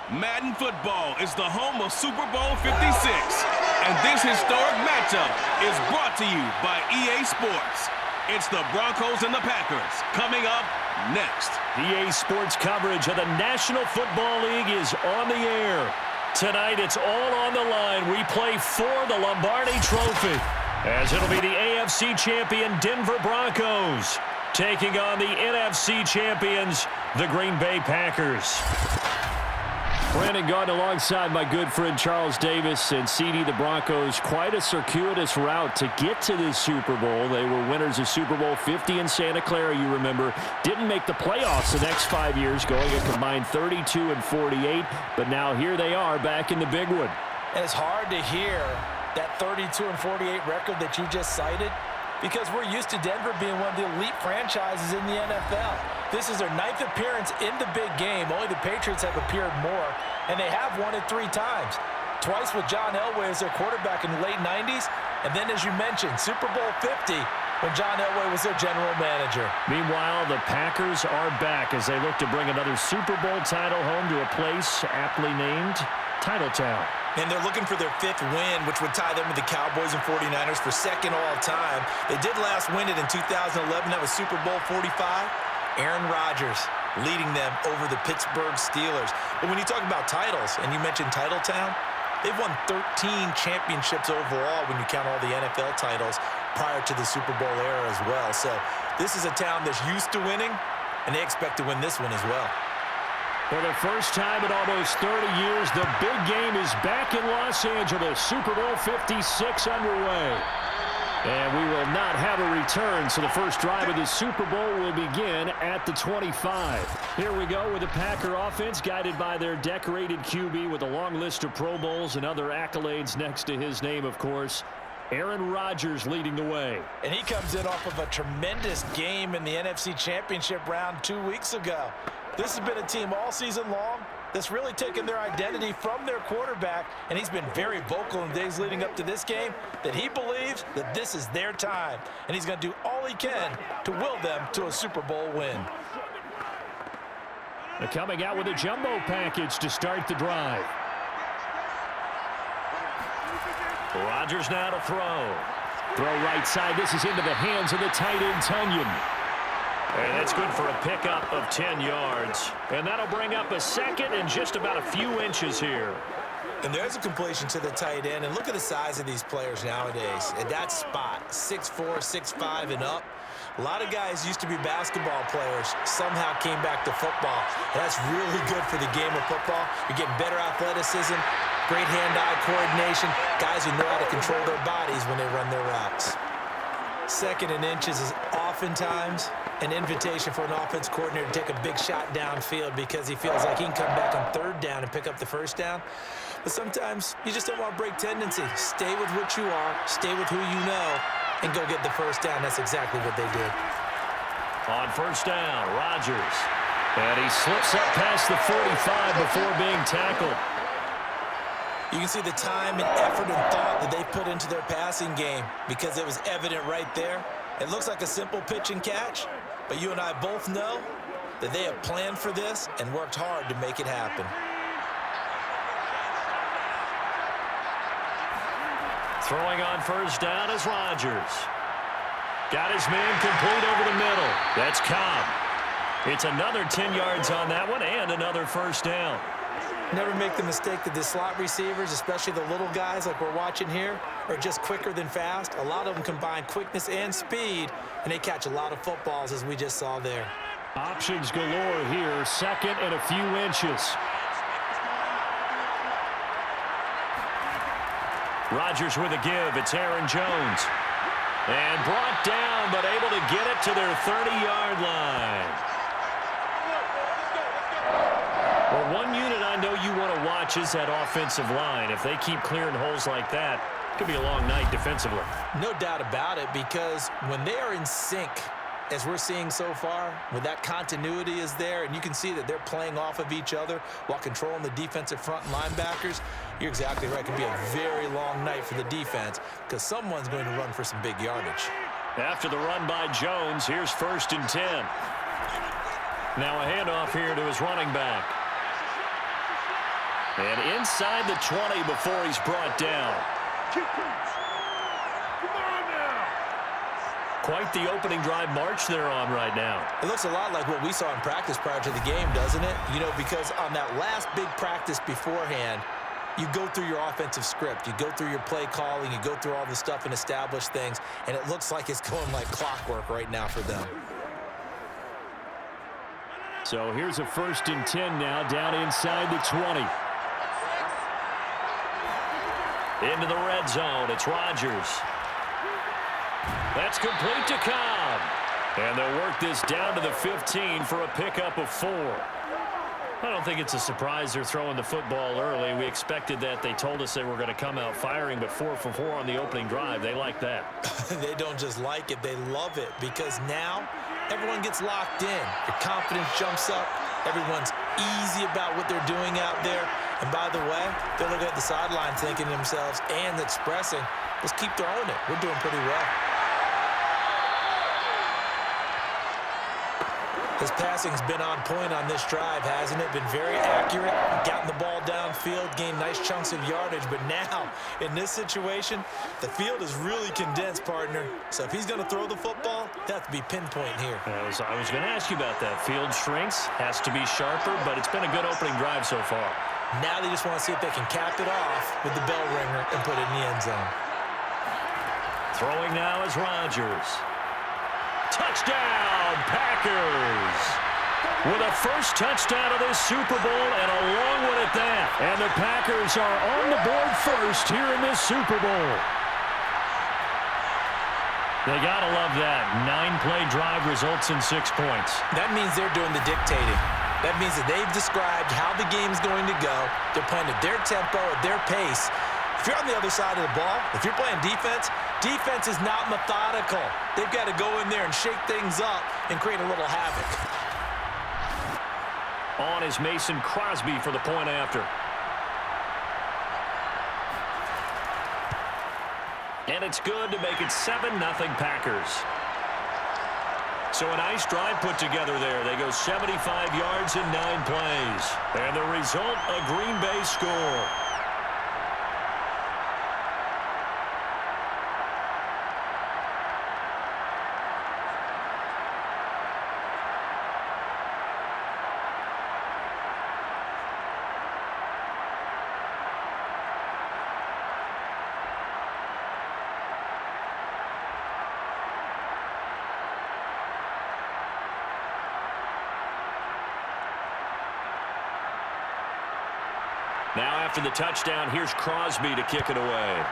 Madden football is the home of Super Bowl 56, and this historic matchup is brought to you by EA Sports. It's the Broncos and the Packers coming up next. EA Sports coverage of the National Football League is on the air. Tonight, it's all on the line. We play for the Lombardi Trophy, as it'll be the AFC champion Denver Broncos taking on the NFC champions, the Green Bay Packers. Brandon Gaudin alongside my good friend Charles Davis and CD. The Broncos, quite a circuitous route to get to this Super Bowl. They were winners of Super Bowl 50 in Santa Clara, you remember. Didn't make the playoffs the next 5 years, going a combined 32-48. But now here they are back in the big one. And it's hard to hear that 32-48 record that you just cited, because we're used to Denver being one of the elite franchises in the NFL. This is their 9th appearance in the big game. Only the Patriots have appeared more, and they have won it 3 times. Twice with John Elway as their quarterback in the late 90s, and then, as you mentioned, Super Bowl 50 when John Elway was their general manager. Meanwhile, the Packers are back as they look to bring another Super Bowl title home to a place aptly named Titletown. And they're looking for their 5th win, which would tie them with the Cowboys and 49ers for 2nd all-time. They did last win it in 2011. That was Super Bowl 45. Aaron Rodgers leading them over the Pittsburgh Steelers. But when you talk about titles, and you mentioned Titletown, they've won 13 championships overall when you count all the NFL titles prior to the Super Bowl era as well. So this is a town that's used to winning, and they expect to win this one as well. For the first time in almost 30 years, the big game is back in Los Angeles. Super Bowl 56 underway. And we will not have a return, so the first drive of the Super Bowl will begin at the 25. Here we go with the Packer offense, guided by their decorated QB with a long list of Pro Bowls and other accolades next to his name, of course. Aaron Rodgers leading the way. And he comes in off of a tremendous game in the NFC Championship round 2 weeks ago. This has been a team all season long that's really taken their identity from their quarterback, and he's been very vocal in the days leading up to this game that he believes that this is their time, and he's going to do all he can to will them to a Super Bowl win. They're coming out with a jumbo package to start the drive. Rodgers now to throw. Throw right side. This is into the hands of the tight end, Tunyon. And that's good for a pickup of 10 yards. And that'll bring up a 2nd and just about a few inches here. And there's a completion to the tight end. And look at the size of these players nowadays. At that spot, 6'4", 6'5", and up. A lot of guys used to be basketball players, somehow came back to football. And that's really good for the game of football. You're getting better athleticism, great hand-eye coordination, guys who know how to control their bodies when they run their routes. 2nd and inches is oftentimes an invitation for an offense coordinator to take a big shot downfield because he feels like he can come back on 3rd down and pick up the 1st down. But sometimes you just don't want to break tendency. Stay with what you are, stay with who you know, and go get the 1st down. That's exactly what they did. On 1st down, Rodgers. And he slips up past the 45 before being tackled. You can see the time and effort and thought that they put into their passing game because it was evident right there. It looks like a simple pitch and catch, but you and I both know that they have planned for this and worked hard to make it happen. Throwing on 1st down is Rodgers. Got his man complete over the middle. That's Cobb. It's another 10 yards on that one and another 1st down. Never make the mistake that the slot receivers, especially the little guys like we're watching here, are just quicker than fast. A lot of them combine quickness and speed, and they catch a lot of footballs, as we just saw there. Options galore here, 2nd and a few inches. Rodgers with a give. It's Aaron Jones. And brought down, but able to get it to their 30-yard line. Well, one unit I know you want to watch is that offensive line. If they keep clearing holes like that, it could be a long night defensively. No doubt about it, because when they are in sync, as we're seeing so far, when that continuity is there, and you can see that they're playing off of each other while controlling the defensive front and linebackers, you're exactly right. It could be a very long night for the defense because someone's going to run for some big yardage. After the run by Jones, here's 1st and 10. Now a handoff here to his running back. And inside the 20 before he's brought down. Quite the opening drive march they're on right now. It looks a lot like what we saw in practice prior to the game, doesn't it? You know, because on that last big practice beforehand, you go through your offensive script. You go through your play calling. You go through all the stuff and establish things. And it looks like it's going like clockwork right now for them. So here's a 1st and 10 now down inside the 20. Into the red zone. It's Rodgers. That's complete to Cobb. And they'll work this down to the 15 for a pickup of 4. I don't think it's a surprise they're throwing the football early. We expected that. They told us they were going to come out firing, but 4 for 4 on the opening drive. They like that. They don't just like it. They love it because now everyone gets locked in. Your confidence jumps up. Everyone's easy about what they're doing out there. And by the way, they're looking at the sideline thinking to themselves and expressing, let's keep throwing it. We're doing pretty well. His passing's been on point on this drive, hasn't it? Been very accurate, gotten the ball downfield, gained nice chunks of yardage. But now, in this situation, the field is really condensed, partner. So if he's going to throw the football, he'll have to be pinpoint here. I was going to ask you about that. Field shrinks, has to be sharper, but it's been a good opening drive so far. Now they just want to see if they can cap it off with the bell ringer and put it in the end zone. Throwing now is Rodgers. Touchdown, Packers! With a first touchdown of this Super Bowl and a long one at that. And the Packers are on the board first here in this Super Bowl. They got to love that. 9-play drive results in 6 points. That means they're doing the dictating. That means that they've described how the game's going to go. They're playing at their tempo, at their pace. If you're on the other side of the ball, if you're playing defense, defense is not methodical. They've got to go in there and shake things up and create a little havoc. On is Mason Crosby for the point after. And it's good to make it 7-0 Packers. So a nice drive put together there. They go 75 yards in 9 plays. And the result, a Green Bay score. Now after the touchdown, here's Crosby to kick it away.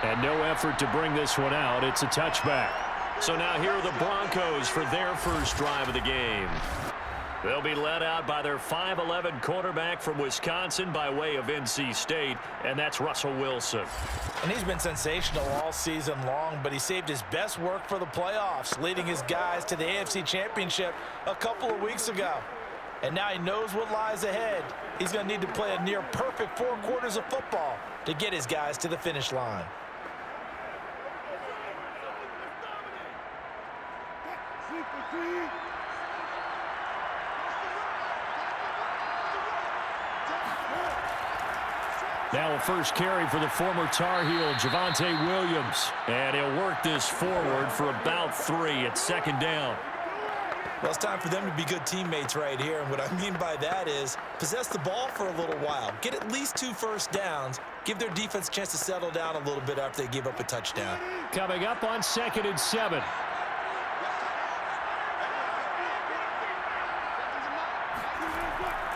And no effort to bring this one out. It's a touchback. So now here are the Broncos for their first drive of the game. They'll be led out by their 5'11" quarterback from Wisconsin by way of NC State, and that's Russell Wilson. And he's been sensational all season long, but he saved his best work for the playoffs, leading his guys to the AFC Championship a couple of weeks ago. And now he knows what lies ahead. He's going to need to play a near-perfect 4 quarters of football to get his guys to the finish line. Now a first carry for the former Tar Heel, Javonte Williams. And he'll work this forward for about 3 at 2nd down. Well, it's time for them to be good teammates right here. And what I mean by that is possess the ball for a little while. Get at least 2 first downs. Give their defense a chance to settle down a little bit after they give up a touchdown. Coming up on 2nd and 7.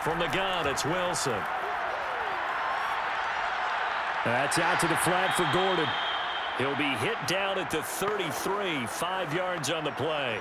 From the gun, it's Wilson. That's out to the flat for Gordon. He'll be hit down at the 33, 5 yards on the play.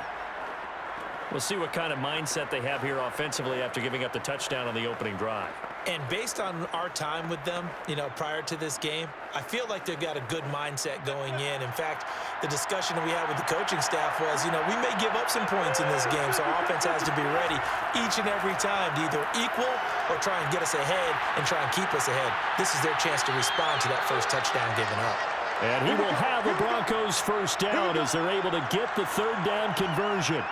We'll see what kind of mindset they have here offensively after giving up the touchdown on the opening drive. And based on our time with them, prior to this game, I feel like they've got a good mindset going in. In fact, the discussion that we had with the coaching staff was, we may give up some points in this game, so our offense has to be ready each and every time to either equal or try and get us ahead and try and keep us ahead. This is their chance to respond to that first touchdown given up. And he will have the Broncos first down as they're able to get the 3rd down conversion.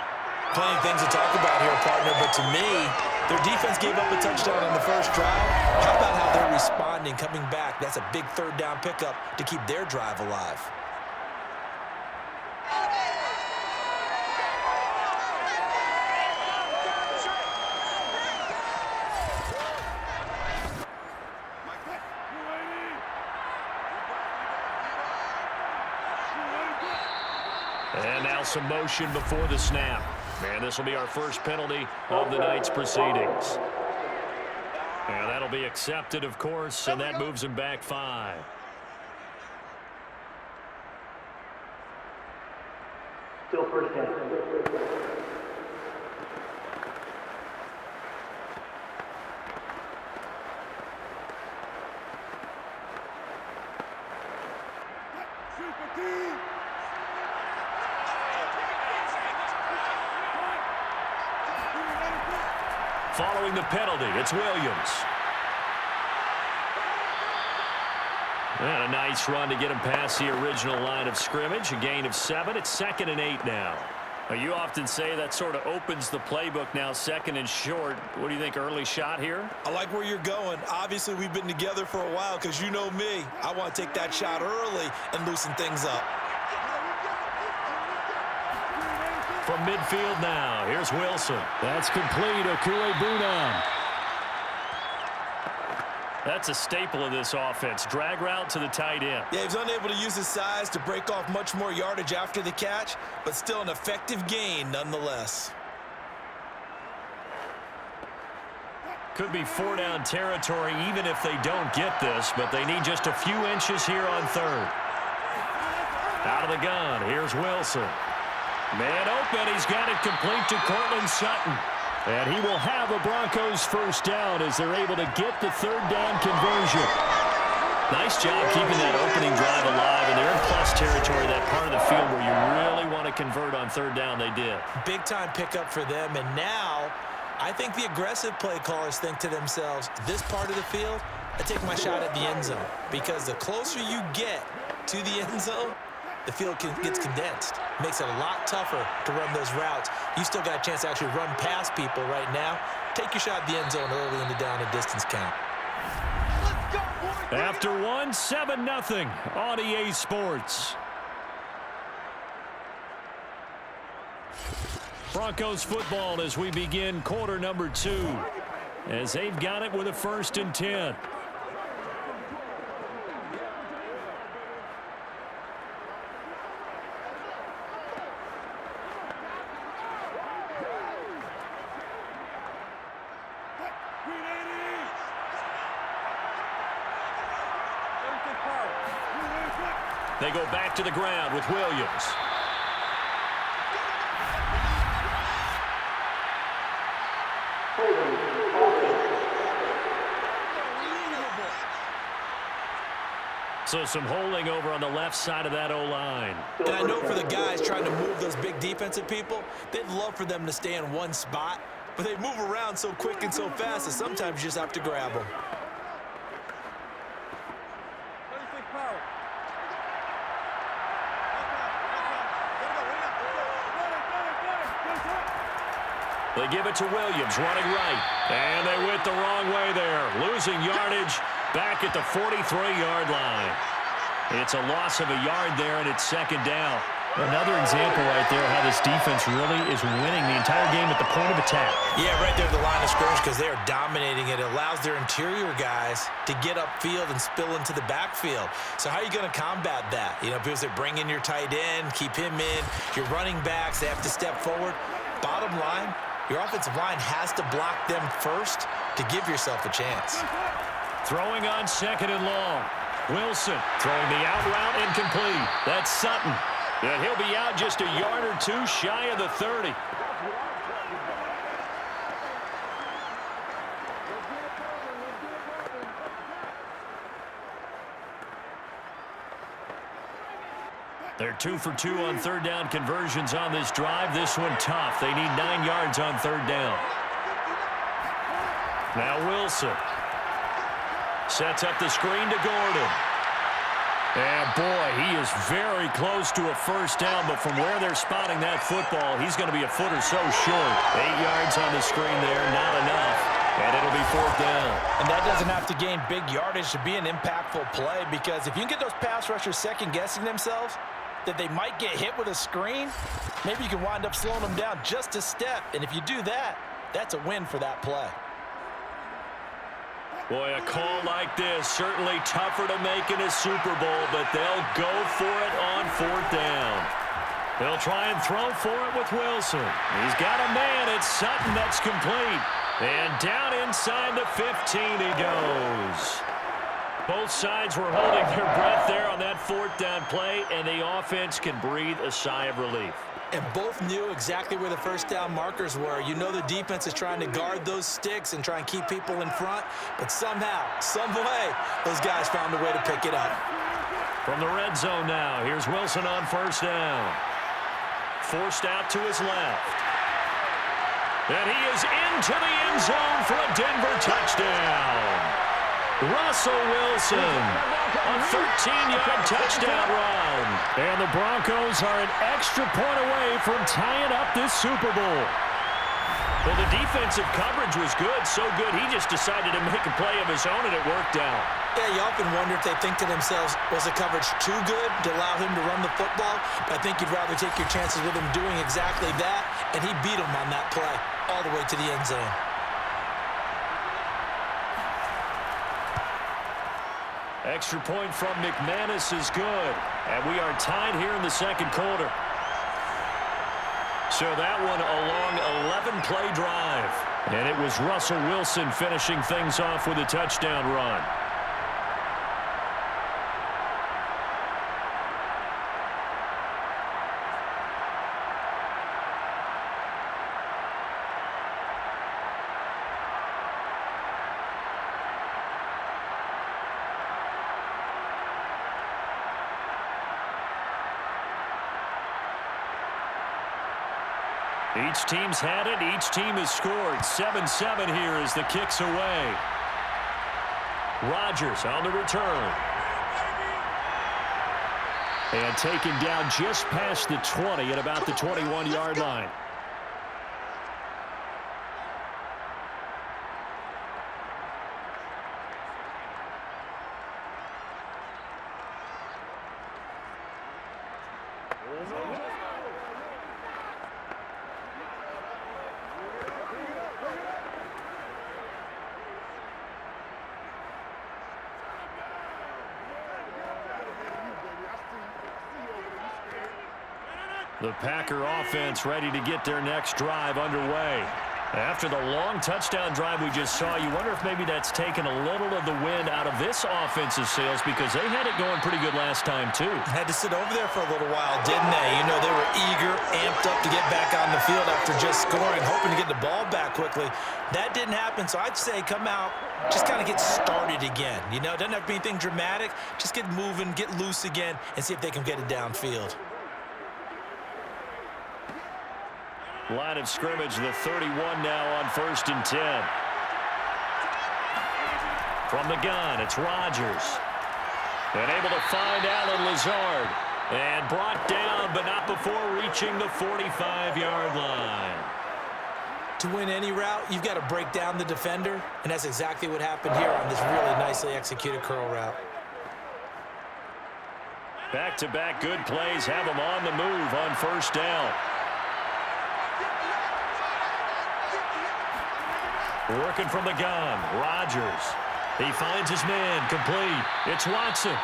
Plenty of things to talk about here, partner, but to me, their defense gave up a touchdown on the first drive. How about how they're responding, coming back? That's a big third down pickup to keep their drive alive. And now some motion before the snap. And this will be our first penalty of the night's proceedings. And that'll be accepted, of course, and that moves him back 5. Still first down. Following the penalty, it's Williams. And a nice run to get him past the original line of scrimmage. A gain of 7. It's 2nd and 8 now. Well, you often say that sort of opens the playbook now, 2nd and short. What do you think, early shot here? I like where you're going. Obviously, we've been together for a while because you know me. I want to take that shot early and loosen things up. From midfield now, here's Wilson. That's complete. Okue-Bunam. That's a staple of this offense. Drag route to the tight end. Yeah, he was unable to use his size to break off much more yardage after the catch, but still an effective gain nonetheless. Could be 4-down territory even if they don't get this, but they need just a few inches here on 3rd. Out of the gun, here's Wilson. Man open, he's got it complete to Courtland Sutton. And he will have a Broncos first down as they're able to get the 3rd down conversion. Nice job keeping that opening drive alive, and they're in plus territory, that part of the field where you really want to convert on 3rd down. They did. Big time pickup for them, and now I think the aggressive play callers think to themselves, this part of the field, I take my shot at the end zone, because the closer you get to the end zone, the field gets condensed. Makes it a lot tougher to run those routes. You still got a chance to actually run past people right now. Take your shot at the end zone early in the down and distance count. After 1, 7-0 on EA Sports. Broncos football as we begin quarter number 2. As they've got it with a 1st and 10. They go back to the ground with Williams. So some holding over on the left side of that O-line. And I know for the guys trying to move those big defensive people, they'd love for them to stay in one spot, but they move around so quick and so fast that sometimes you just have to grab them. They give it to Williams, running right. And they went the wrong way there. Losing yardage back at the 43-yard line. It's a loss of a yard there, and it's 2nd down. Another example right there how this defense really is winning the entire game at the point of attack. Yeah, right there at the line of scrimmage because they are dominating it. It allows their interior guys to get upfield and spill into the backfield. So how are you going to combat that? You know, because they bring in your tight end, keep him in. Your running backs, they have to step forward. Bottom line, your offensive line has to block them first to give yourself a chance. Throwing on 2nd and long. Wilson throwing the out route incomplete. That's Sutton. And he'll be out just a yard or 2 shy of the 30. They're 2 for 2 on 3rd down conversions on this drive. This one tough. They need 9 yards on 3rd down. Now Wilson sets up the screen to Gordon. And boy, he is very close to a first down, but from where they're spotting that football, he's going to be a foot or so short. 8 yards on the screen there, not enough. And it'll be 4th down. And that doesn't have to gain big yardage to be an impactful play, because if you can get those pass rushers second-guessing themselves that they might get hit with a screen, maybe you can wind up slowing them down just a step. And if you do that, that's a win for that play. Boy, a call like this, certainly tougher to make in a Super Bowl, but they'll go for it on 4th down. They'll try and throw for it with Wilson. He's got a man. It's Sutton that's complete. And down inside the 15 he goes. Both sides were holding their breath there on that 4th down play, and the offense can breathe a sigh of relief. And both knew exactly where the first down markers were. You know the defense is trying to guard those sticks and try and keep people in front, but somehow, some way, those guys found a way to pick it up. From the red zone now, here's Wilson on 1st down. Forced out to his left. And he is into the end zone for a Denver touchdown. Russell Wilson, a 13-yard touchdown run. And the Broncos are an extra point away from tying up this Super Bowl. Well, the defensive coverage was good, so good he just decided to make a play of his own, and it worked out. Yeah, you often wonder if they think to themselves, was the coverage too good to allow him to run the football? I think you'd rather take your chances with him doing exactly that, and he beat him on that play all the way to the end zone. Extra point from McManus is good. And we are tied here in the 2nd quarter. So that one a long 11-play drive. And it was Russell Wilson finishing things off with a touchdown run. Each team's had it. Each team has scored. 7-7 here as the kick's away. Rodgers on the return. And taken down just past the 20 at about the 21-yard line. The Packer offense ready to get their next drive underway. After the long touchdown drive we just saw, you wonder if maybe that's taken a little of the wind out of this offensive sails, because they had it going pretty good last time too. Had to sit over there for a little while, didn't they? You know, they were eager, amped up to get back on the field after just scoring, hoping to get the ball back quickly. That didn't happen, so I'd say come out, just kind of get started again. You know, it doesn't have to be anything dramatic. Just get moving, get loose again, and see if they can get it downfield. Line of scrimmage, the 31 now on 1st and 10. From the gun, it's Rodgers. And able to find Allen Lazard. And brought down, but not before reaching the 45-yard line. To win any route, you've got to break down the defender, and that's exactly what happened here on this really nicely executed curl route. Back-to-back good plays have them on the move on 1st down. Working from the gun, Rodgers. He finds his man, complete. It's Watson.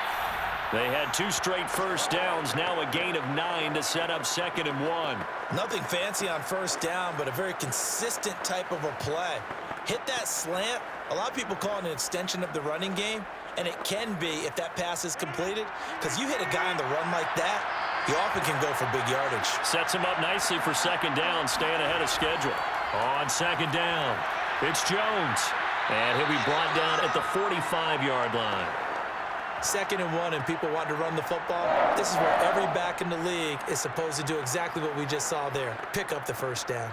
They had 2 straight first downs, now a gain of 9 to set up 2nd and 1. Nothing fancy on 1st down, but a very consistent type of a play. Hit that slant. A lot of people call it an extension of the running game, and it can be if that pass is completed, because you hit a guy on the run like that, you often can go for big yardage. Sets him up nicely for 2nd down, staying ahead of schedule. On 2nd down. It's Jones, and he'll be brought down at the 45-yard line. 2nd and 1, and people want to run the football. This is where every back in the league is supposed to do exactly what we just saw there. Pick up the 1st down.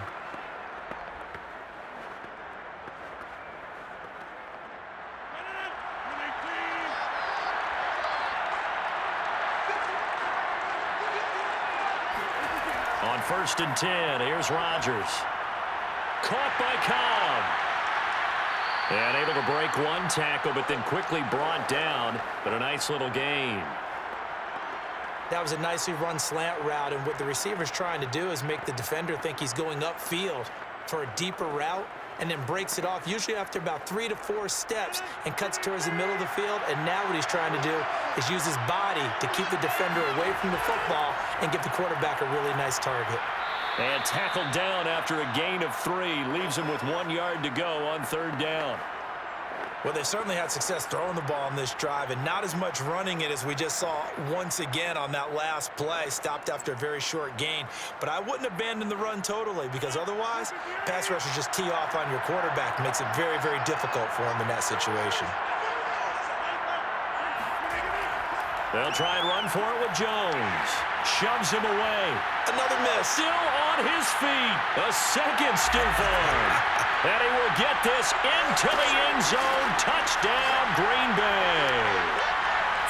On 1st and 10, here's Rodgers. Caught by Cobb. And able to break one tackle, but then quickly brought down. But a nice little gain. That was a nicely run slant route, and what the receiver's trying to do is make the defender think he's going upfield for a deeper route, and then breaks it off, usually after about 3 to 4 steps, and cuts towards the middle of the field. And now what he's trying to do is use his body to keep the defender away from the football and give the quarterback a really nice target. And tackled down after a gain of 3. Leaves him with 1 yard to go on 3rd down. Well, they certainly had success throwing the ball on this drive, and not as much running it as we just saw once again on that last play. Stopped after a very short gain. But I wouldn't abandon the run totally, because otherwise, pass rushers just tee off on your quarterback. Makes it very, very difficult for him in that situation. They'll try and run for it with Jones. Shoves him away. Another miss. Still on his feet. A second stiff arm. And he will get this into the end zone. Touchdown, Green Bay.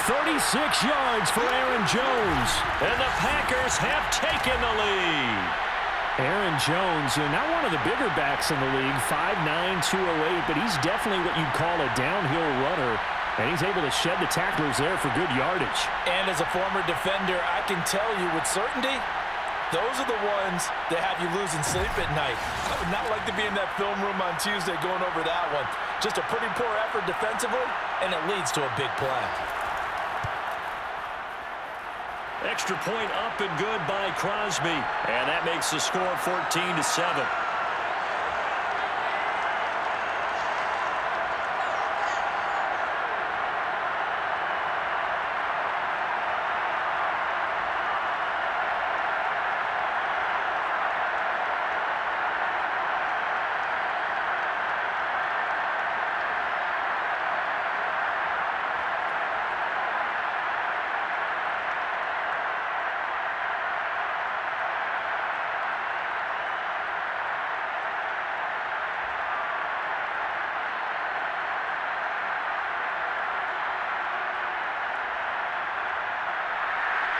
36 yards for Aaron Jones. And the Packers have taken the lead. Aaron Jones, not one of the bigger backs in the league, 5'9", 208, but he's definitely what you'd call a downhill runner. And he's able to shed the tacklers there for good yardage. And as a former defender, I can tell you with certainty, those are the ones that have you losing sleep at night. I would not like to be in that film room on Tuesday going over that one. Just a pretty poor effort defensively, and it leads to a big play. Extra point up and good by Crosby. And that makes the score 14-7.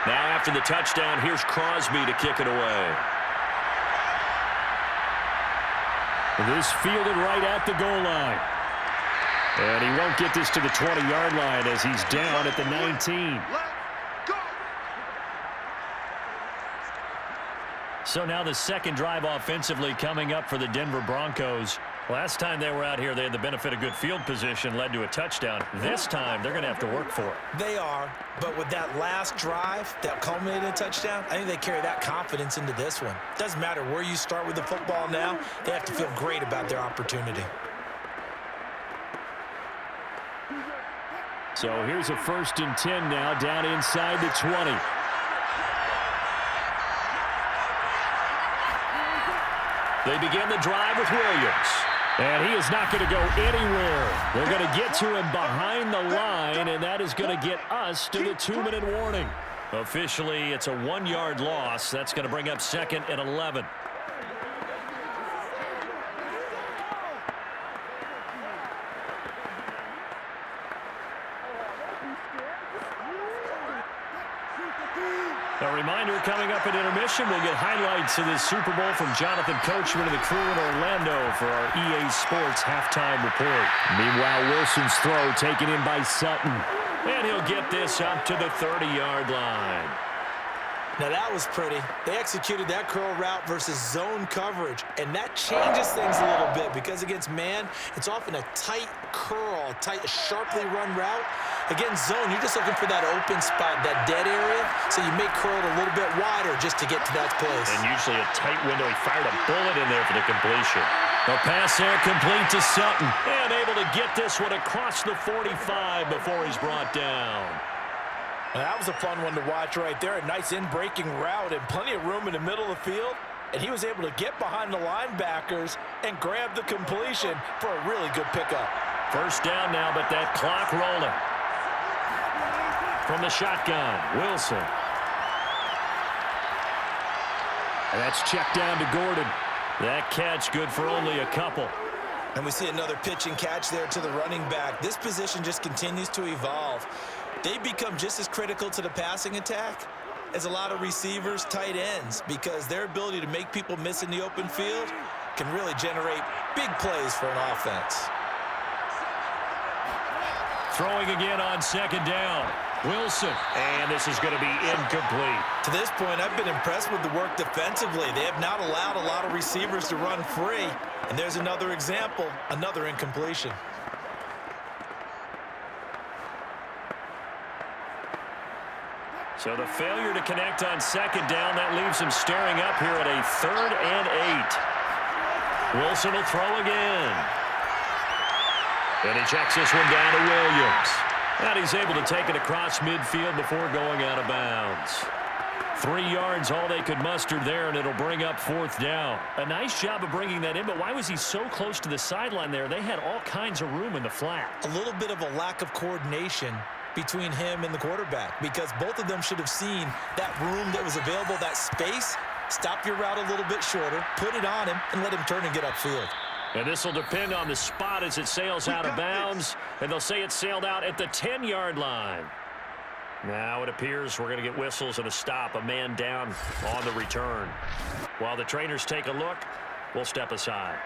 Now after the touchdown, here's Crosby to kick it away. This fielded right at the goal line. And he won't get this to the 20-yard line as he's down at the 19. So now the second drive offensively coming up for the Denver Broncos. Last time they were out here, they had the benefit of good field position, led to a touchdown. This time, they're going to have to work for it. They are, but with that last drive that culminated in a touchdown, I think they carry that confidence into this one. Doesn't matter where you start with the football now, they have to feel great about their opportunity. So here's a 1st and 10 now, down inside the 20. They begin the drive with Williams. And he is not going to go anywhere. They're going to get to him behind the line, and that is going to get us to the 2-minute warning. Officially, it's a 1-yard loss. That's going to bring up 2nd and 11. A reminder, coming up at intermission, we'll get highlights of this Super Bowl from Jonathan Coachman and the crew in Orlando for our EA Sports halftime report. Meanwhile, Wilson's throw taken in by Sutton. And he'll get this up to the 30-yard line. Now that was pretty. They executed that curl route versus zone coverage, and that changes things a little bit because against man, it's often a tight curl, tight, sharply run route. Against zone, you're just looking for that open spot, that dead area, so you may curl it a little bit wider just to get to that place. And usually a tight window. He fired a bullet in there for the completion. The pass there complete to Sutton, and able to get this one across the 45 before he's brought down. Now, that was a fun one to watch right there. A nice in-breaking route and plenty of room in the middle of the field. And he was able to get behind the linebackers and grab the completion for a really good pickup. First down now, but that clock rolling. From the shotgun, Wilson. And that's checked down to Gordon. That catch good for only a couple. And we see another pitch and catch there to the running back. This position just continues to evolve. They become just as critical to the passing attack is a lot of receivers, tight ends, because their ability to make people miss in the open field can really generate big plays for an offense. Throwing again on second down. Wilson, and this is going to be incomplete. To this point, I've been impressed with the work defensively. They have not allowed a lot of receivers to run free. And there's another example, another incompletion. So the failure to connect on second down, that leaves him staring up here at a 3rd and 8. Wilson will throw again. And he checks this one down to Williams. And he's able to take it across midfield before going out of bounds. 3 yards, all they could muster there, and it'll bring up 4th down. A nice job of bringing that in, but why was he so close to the sideline there? They had all kinds of room in the flat. A little bit of a lack of coordination between him and the quarterback, because both of them should have seen that room that was available, that space. Stop your route a little bit shorter, put it on him, and let him turn and get upfield. And this will depend on the spot as it sails out of bounds, and they'll say it sailed out at the 10-yard line. Now it appears we're going to get whistles and a stop, a man down on the return. While the trainers take a look, we'll step aside.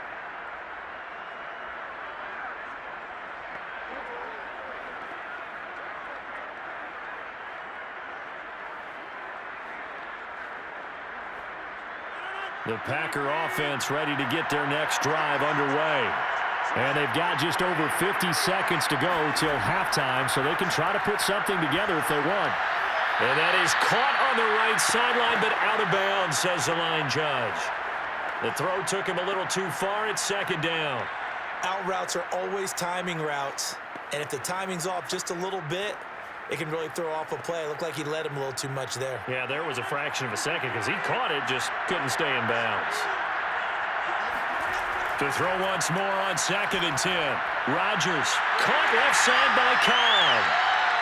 The Packer offense ready to get their next drive underway. And they've got just over 50 seconds to go till halftime, so they can try to put something together if they want. And that is caught on the right sideline, but out of bounds, says the line judge. The throw took him a little too far. It's second down. Out routes are always timing routes, and if the timing's off just a little bit, it can really throw off a play. It looked like he led him a little too much there. Yeah, there was a fraction of a second because he caught it, just couldn't stay in bounds. To throw once more on 2nd and 10. Rodgers caught left side by Cobb.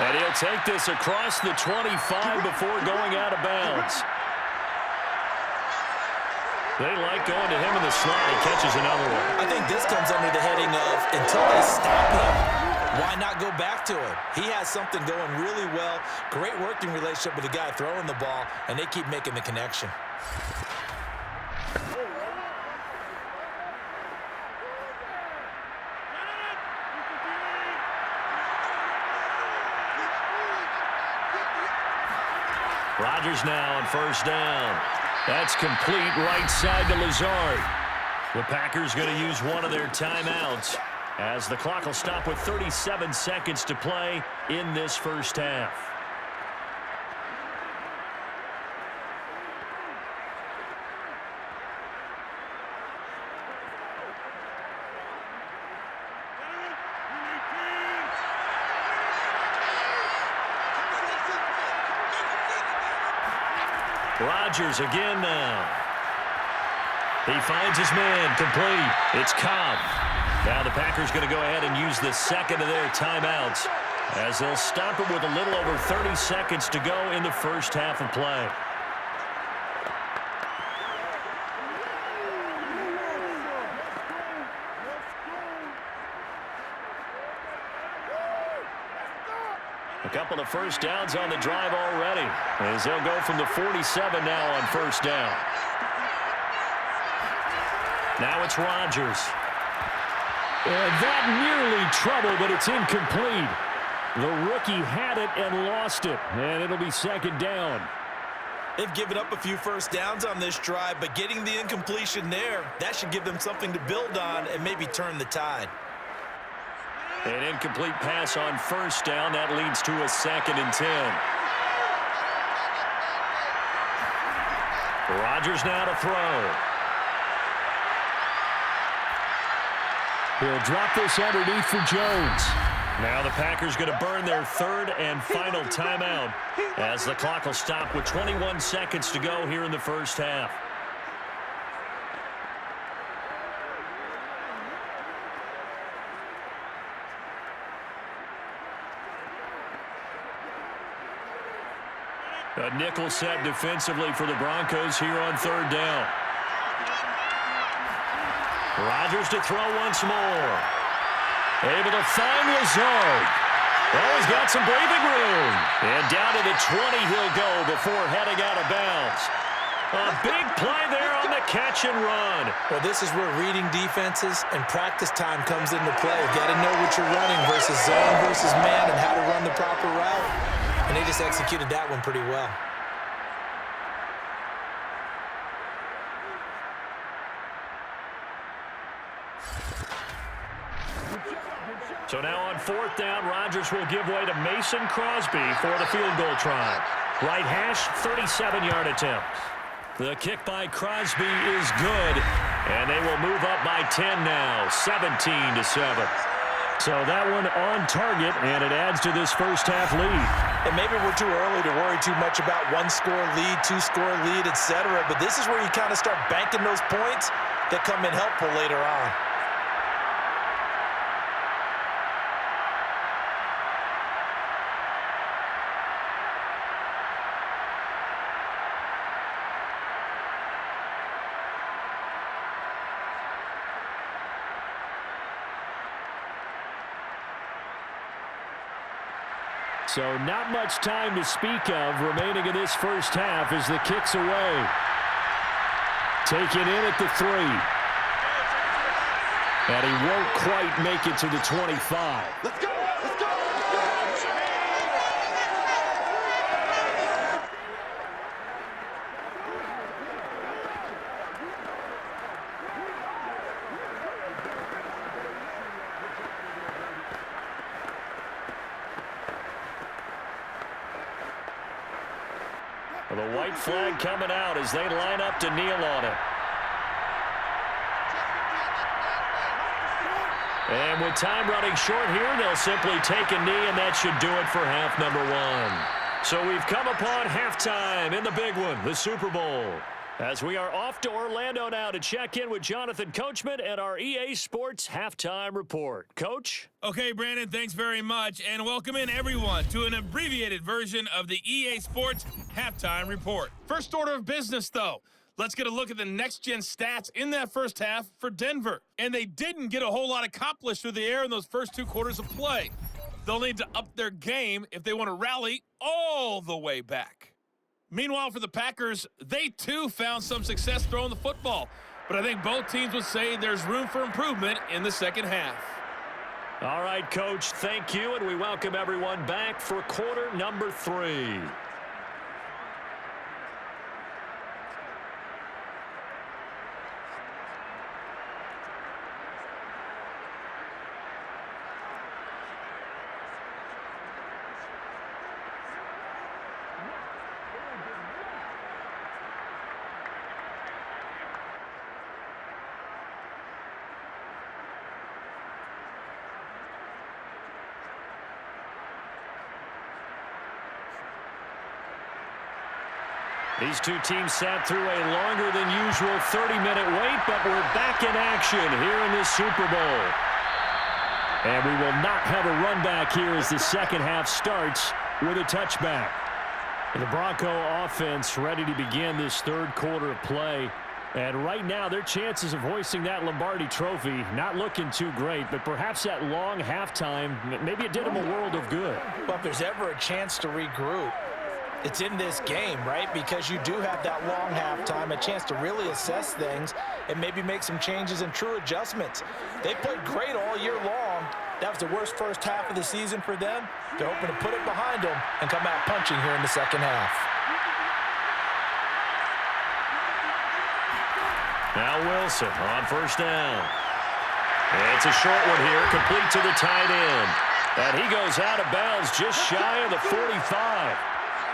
And he'll take this across the 25 before going out of bounds. They like going to him in the slot. He catches another one. I think this comes under the heading of, until they stop him, why not go back to him? He has something going really well. Great working relationship with the guy throwing the ball, and they keep making the connection. Rodgers now on 1st down. That's complete right side to Lazard. The Packers going to use one of their timeouts as the clock will stop with 37 seconds to play in this first half. Rodgers again now. He finds his man, complete. It's Cobb. Now the Packers going to go ahead and use the second of their timeouts as they'll stop it with a little over 30 seconds to go in the first half of play. A couple of first downs on the drive already as they'll go from the 47 now on 1st down. Now it's Rodgers. And that nearly trouble, but it's incomplete. The rookie had it and lost it, and it'll be 2nd down. They've given up a few first downs on this drive, but getting the incompletion there, that should give them something to build on and maybe turn the tide. An incomplete pass on 1st down. That leads to a 2nd and 10. Rodgers now to throw. He'll drop this underneath for Jones. Now the Packers going to burn their 3rd and final timeout as the clock will stop with 21 seconds to go here in the first half. A nickel set defensively for the Broncos here on 3rd down. Rodgers to throw once more. Able to find Lazard. Oh, he's got some breathing room. And down to the 20 he'll go before heading out of bounds. A big play there on the catch and run. Well, this is where reading defenses and practice time comes into play. You got to know what you're running versus zone versus man and how to run the proper route. And they just executed that one pretty well. So now on fourth down, Rodgers will give way to Mason Crosby for the field goal try. Right hash, 37-yard attempt. The kick by Crosby is good, and they will move up by 10 now, 17-7. So that one on target, and it adds to this first-half lead. And maybe we're too early to worry too much about one-score lead, two-score lead, etc. But this is where you kind of start banking those points that come in helpful later on. So not much time to speak of remaining in this first half as the kick's away. Taken in at the 3. And he won't quite make it to the 25. Let's go! Let's go! The white flag coming out as they line up to kneel on it. And with time running short here, they'll simply take a knee, and that should do it for half number 1. So we've come upon halftime in the big one, the Super Bowl. As we are off to Orlando now to check in with Jonathan Coachman and our EA Sports Halftime Report. Coach? Okay, Brandon, thanks very much, and welcome in everyone to an abbreviated version of the EA Sports Halftime Report. First order of business, though. Let's get a look at the next-gen stats in that first half for Denver. And they didn't get a whole lot accomplished through the air in those first 2 quarters of play. They'll need to up their game if they want to rally all the way back. Meanwhile, for the Packers, they too found some success throwing the football. But I think both teams would say there's room for improvement in the second half. All right, Coach, thank you, and we welcome everyone back for quarter number 3. These two teams sat through a longer than usual 30-minute wait, but we're back in action here in this Super Bowl. And we will not have a run back here as the second half starts with a touchback. The Bronco offense ready to begin this third quarter of play. And right now, their chances of hoisting that Lombardi trophy not looking too great, but perhaps that long halftime, maybe it did them a world of good. Well, if there's ever a chance to regroup, it's in this game, right? Because you do have that long halftime, a chance to really assess things and maybe make some changes and true adjustments. They played great all year long. That was the worst first half of the season for them. They're hoping to put it behind them and come out punching here in the second half. Now Wilson on first down. It's a short one here, complete to the tight end. And he goes out of bounds just shy of the 45.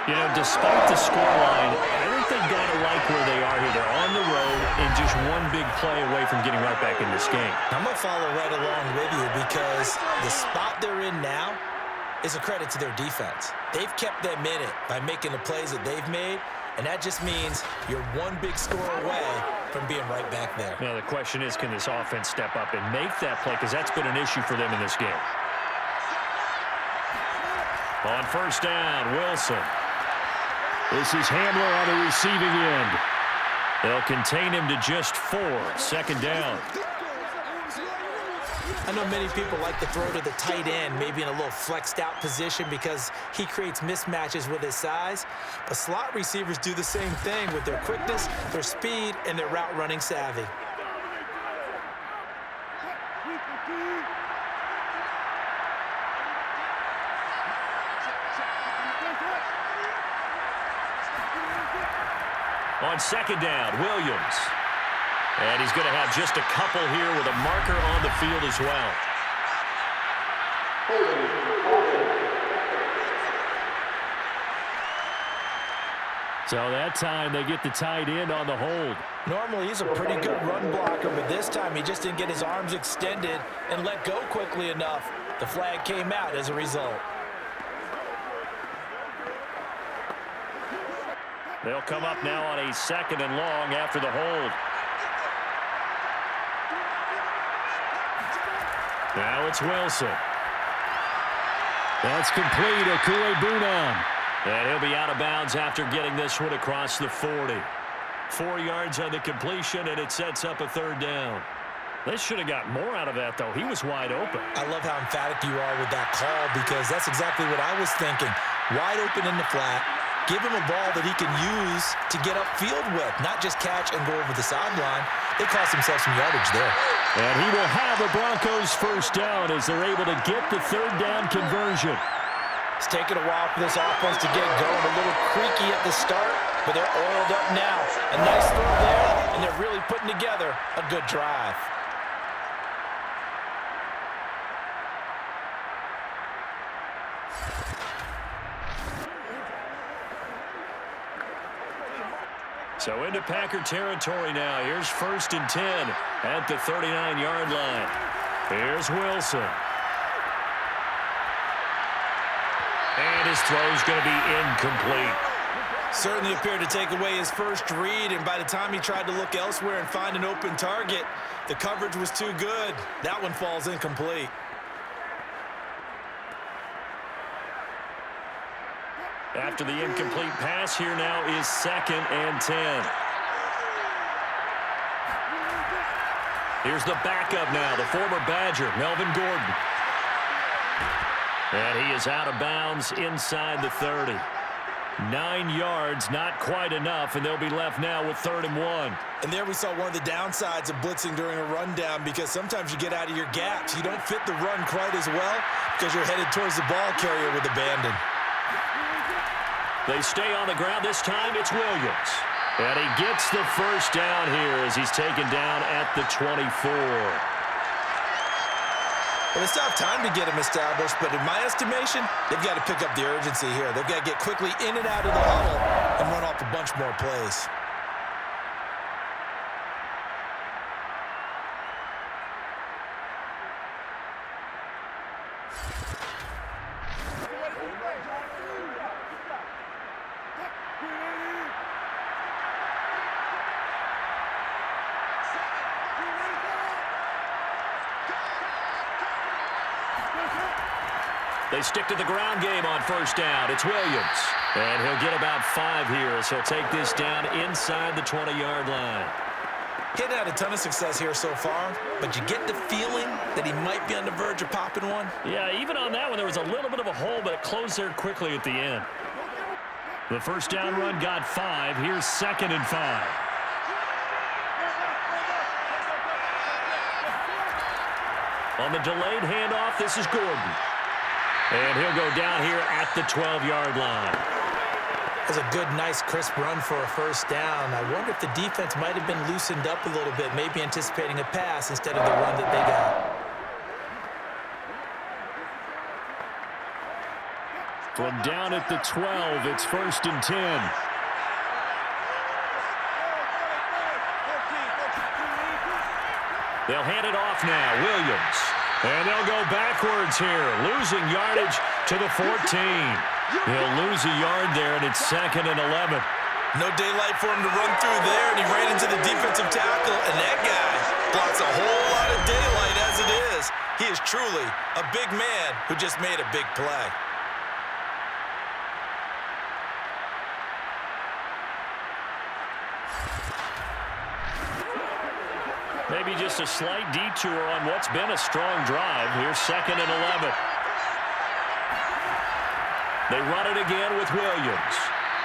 You know, despite the scoreline, I think they've got to like where they are here. They're on the road and just one big play away from getting right back in this game. I'm going to follow right along with you because the spot they're in now is a credit to their defense. They've kept them in it by making the plays that they've made, and that just means you're one big score away from being right back there. Now, the question is, can this offense step up and make that play? Because that's been an issue for them in this game. On first down, Wilson. This is Hamler on the receiving end. They'll contain him to just 4. Second down. I know many people like to throw to the tight end, maybe in a little flexed out position because he creates mismatches with his size. But slot receivers do the same thing with their quickness, their speed, and their route running savvy. On second down, Williams. And he's going to have just a couple here with a marker on the field as well. So that time they get the tight end on the hold. Normally he's a pretty good run blocker, but this time he just didn't get his arms extended and let go quickly enough. The flag came out as a result. They'll come up now on a second and long after the hold. Now it's Wilson. That's complete. Okuegbunam. And he'll be out of bounds after getting this one across the 40. 4 yards on the completion, and it sets up a third down. They should have got more out of that, though. He was wide open. I love how emphatic you are with that call because that's exactly what I was thinking. Wide open in the flat. Give him a ball that he can use to get upfield with, not just catch and go over the sideline. They cost themselves some yardage there. And he will have the Broncos first down as they're able to get the third down conversion. It's taken a while for this offense to get going. A little creaky at the start, but they're oiled up now. A nice throw there, and they're really putting together a good drive. So into Packer territory now. Here's 1st and 10 at the 39-yard line. Here's Wilson. And his throw's going to be incomplete. Certainly appeared to take away his first read, and by the time he tried to look elsewhere and find an open target, the coverage was too good. That one falls incomplete. After the incomplete pass, here now is 2nd and 10. Here's the backup now, the former Badger, Melvin Gordon. And he is out of bounds inside the 30. 9 yards, not quite enough, and they'll be left now with 3rd and 1. And there we saw one of the downsides of blitzing during a rundown because sometimes you get out of your gaps. You don't fit the run quite as well because you're headed towards the ball carrier with abandon. They stay on the ground. This time it's Williams. And he gets the first down here as he's taken down at the 24. Well, they still have time to get him established, but in my estimation, they've got to pick up the urgency here. They've got to get quickly in and out of the huddle and run off a bunch more plays. They stick to the ground game on 1st down. It's Williams. And he'll get about 5 here as he'll take this down inside the 20-yard line. He hadn't had a ton of success here so far, but you get the feeling that he might be on the verge of popping one. Yeah, even on that one, there was a little bit of a hole, but it closed there quickly at the end. The 1st down run got 5. Here's 2nd and 5. On the delayed handoff, this is Gordon. And he'll go down here at the 12-yard line. That's a good, nice, crisp run for a 1st down. I wonder if the defense might have been loosened up a little bit, maybe anticipating a pass instead of the run that they got. From down at the 12, it's 1st and 10. They'll hand it off now. Williams. And they'll go backwards here, losing yardage to the 14. He'll lose a yard there, and it's 2nd and 11. No daylight for him to run through there, and he ran into the defensive tackle, and that guy blocks a whole lot of daylight as it is. He is truly a big man who just made a big play. Maybe just a slight detour on what's been a strong drive. Here's 2nd and 11. They run it again with Williams.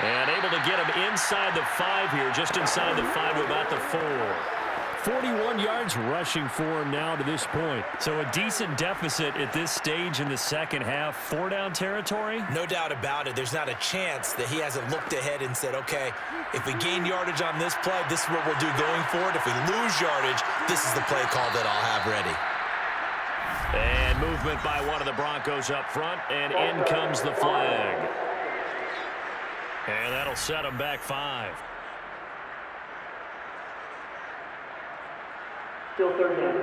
And able to get him inside the 5 here, just inside the 5 about the 4. 41 yards rushing for him now to this point. So a decent deficit at this stage in the second half. 4-down territory? No doubt about it. There's not a chance that he hasn't looked ahead and said, okay, if we gain yardage on this play, this is what we'll do going forward. If we lose yardage, this is the play call that I'll have ready. And movement by one of the Broncos up front, and in comes the flag. And that'll set them back 5. Still 3rd down.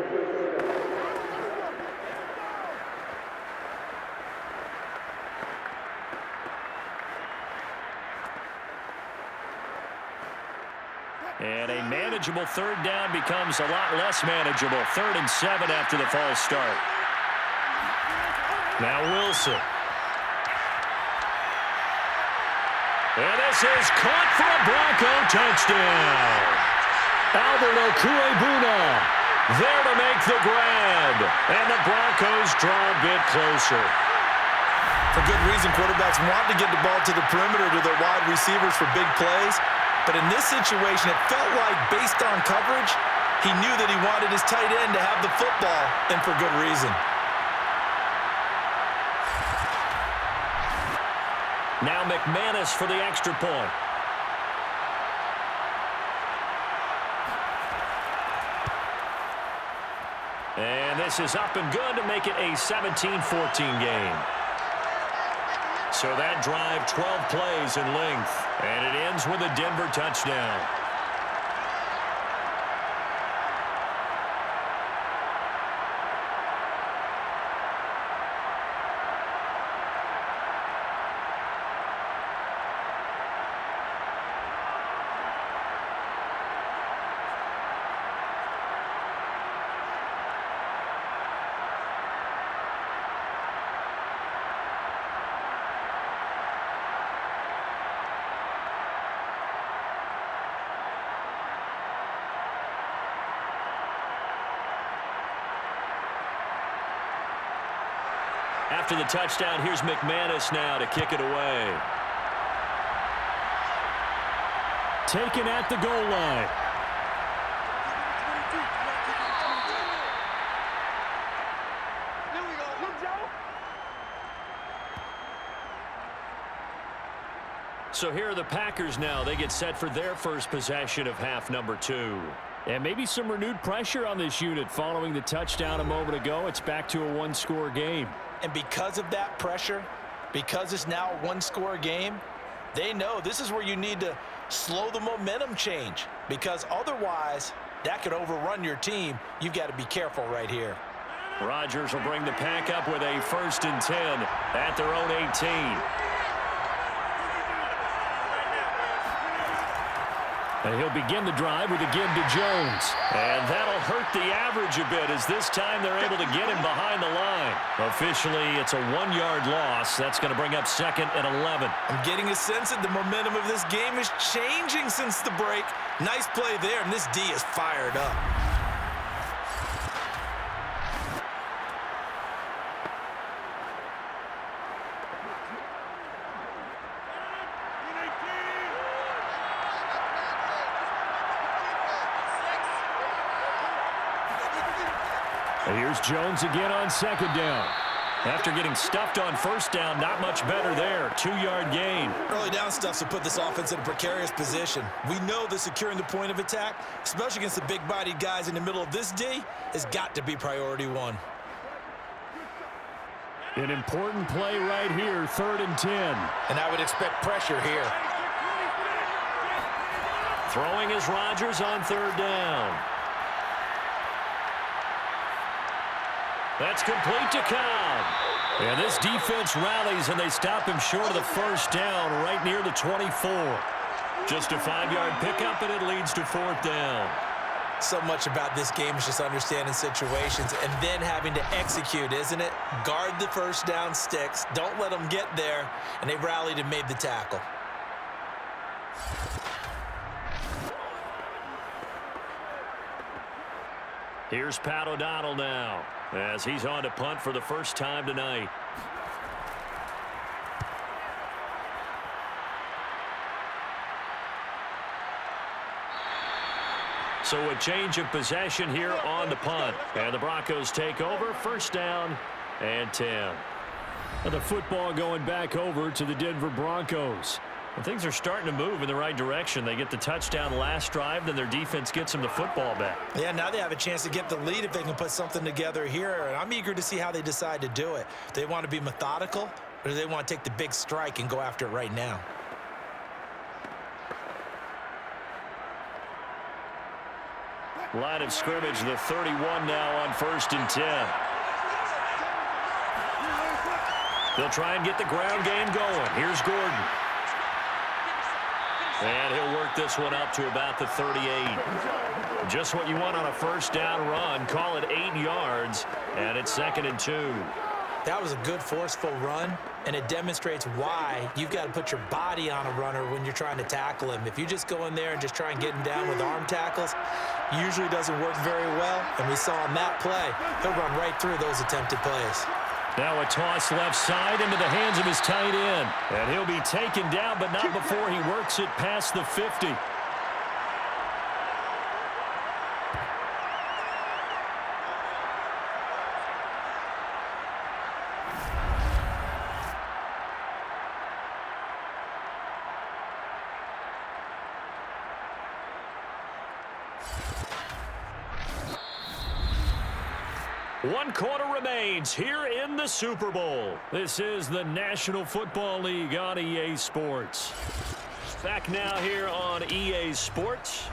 And a manageable 3rd down becomes a lot less manageable. 3rd and 7 after the false start. Now Wilson. And this is caught for a Bronco touchdown. Albert Okuebuna There to make the grab. And the Broncos draw a bit closer. For good reason, quarterbacks want to get the ball to the perimeter to their wide receivers for big plays. But in this situation, it felt like, based on coverage, he knew that he wanted his tight end to have the football, and for good reason. Now McManus for the extra point. And this is up and good to make it a 17-14 game. So that drive, 12 plays in length. And it ends with a Denver touchdown. After the touchdown, here's McManus now to kick it away. taken at the goal line. So here are the Packers now. They get set for their first possession of half number 2. And maybe some renewed pressure on this unit following the touchdown a moment ago. It's back to a one-score game. And because of that pressure, because it's now a one-score game, they know this is where you need to slow the momentum change, because otherwise that could overrun your team. You've got to be careful right here. Rodgers will bring the pack up with a 1st and 10 at their own 18. And he'll begin the drive with a give to Jones. And that'll hurt the average a bit, as this time they're able to get him behind the line. Officially, it's a 1-yard loss. That's going to bring up 2nd and 11. I'm getting a sense that the momentum of this game is changing since the break. Nice play there, and this D is fired up. And here's Jones again on 2nd down. After getting stuffed on 1st down, not much better there. 2-yard gain. Early down stuff to put this offense in a precarious position. We know that securing the point of attack, especially against the big-bodied guys in the middle of this D, has got to be priority 1. An important play right here, 3rd and 10. And I would expect pressure here. Throwing is Rodgers on 3rd down. That's complete to Cobb. And this defense rallies, and they stop him short of the 1st down right near the 24. Just a 5-yard pickup, and it leads to 4th down. So much about this game is just understanding situations and then having to execute, isn't it? Guard the 1st down sticks. Don't let them get there. And they rallied and made the tackle. Here's Pat O'Donnell now as he's on to punt for the first time tonight. So a change of possession here on the punt. And the Broncos take over, first down and 10. The football going back over to the Denver Broncos. And things are starting to move in the right direction. They get the touchdown last drive, then their defense gets them the football back. Yeah, now they have a chance to get the lead if they can put something together here. And I'm eager to see how they decide to do it. Do they want to be methodical, or do they want to take the big strike and go after it right now? Line of scrimmage, the 31 now on 1st and 10. They'll try and get the ground game going. Here's Gordon. And he'll work this one up to about the 38. Just what you want on a first down run. Call it 8 yards, and it's 2nd and 2. That was a good, forceful run, and it demonstrates why you've got to put your body on a runner when you're trying to tackle him. If you just go in there and just try and get him down with arm tackles, usually doesn't work very well, and we saw on that play, he'll run right through those attempted plays. Now a toss left side into the hands of his tight end. And he'll be taken down, but not before he works it past the 50. One quarter remains here in the Super Bowl. This is the National Football League on EA Sports. Back now here on EA Sports.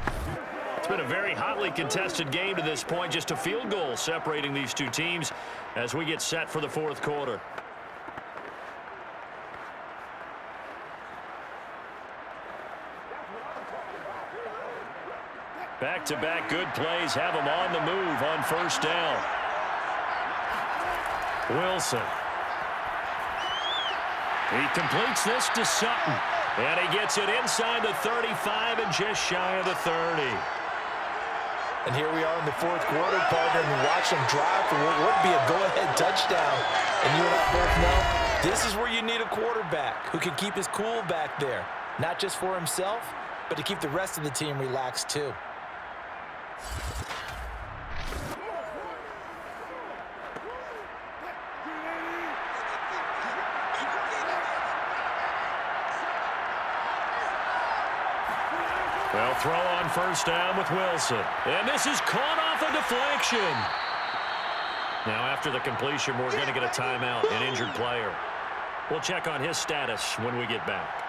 It's been a very hotly contested game to this point. Just a field goal separating these two teams as we get set for the 4th quarter. Back-to-back good plays have them on the move on 1st down. Wilson. He completes this to Sutton. And he gets it inside the 35 and just shy of the 30. And here we are in the 4th quarter, partner, and watch them drive for what would be a go-ahead touchdown. And you and I both know this is where you need a quarterback who can keep his cool back there. Not just for himself, but to keep the rest of the team relaxed too. Well, throw on 1st down with Wilson. And this is caught off a deflection. Now, after the completion, we're going to get a timeout, an injured player. We'll check on his status when we get back.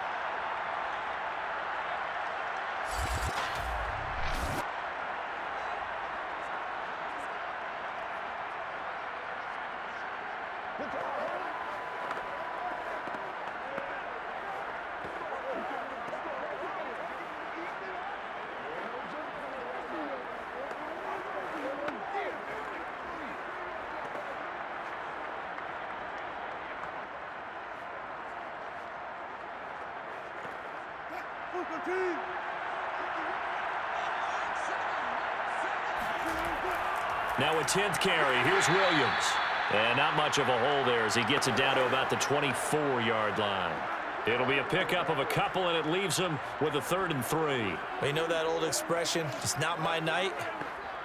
Now a 10th carry. Here's Williams. And not much of a hole there as he gets it down to about the 24-yard line. It'll be a pickup of a couple, and it leaves him with a 3rd and 3. You know that old expression, it's not my night?